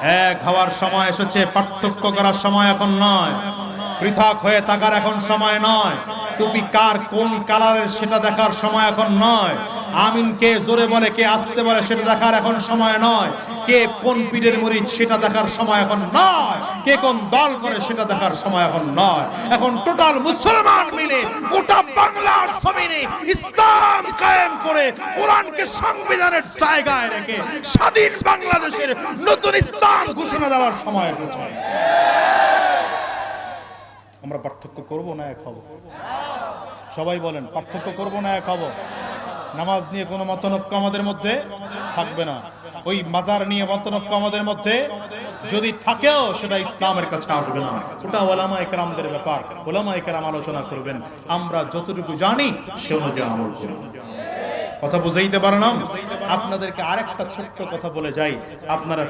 এক হওয়ার সময় এসেছে, পার্থক্য করার সময় এখন নয়, পৃথক হয়ে থাকার এখন সময় নয়, টুপি কার কোন কালারের সেটা দেখার সময় এখন নয়, আমিন কে জোরে বলে কে আস্তে বলে সেটা দেখার এখন সময় নয়, কে কোন পীরের মুরিদ সেটা দেখার সময় এখন নয়, কে কোন দল করে সেটা দেখার সময় এখন নয়। এখন টোটাল মুসলমান মিলে গোটা বাংলার জমিনে ইসলাম কায়েম করে কোরআনকে সংবিধানের জায়গায় রেখে স্বাধীন বাংলাদেশের নতুন ইসলাম ঘোষণা দেওয়ার সময় এসেছে। আমরা পার্থক্য করব না এক হব? সবাই বলেন, পার্থক্য করব না এক হব? নামাজ নিয়ে কোনো মতনৈক্য আমাদের মধ্যে থাকবে না। ওই মাজার নিয়ে মতনৈক্য আমাদের মধ্যে যদি থাকেও সেটা ইসলামের কাছে আসবে না। ওটা ওলামায়ে কেরামদের ব্যাপার, ওলামায়ে কেরাম আলোচনা করবেন, আমরা যতটুকু জানি সে অনুযায়ী আমল করব। কথা বুঝাইতে পারলাম? আপনাদেরকে আরেকটা ছোট্ট কথা বলে যাই, আপনারা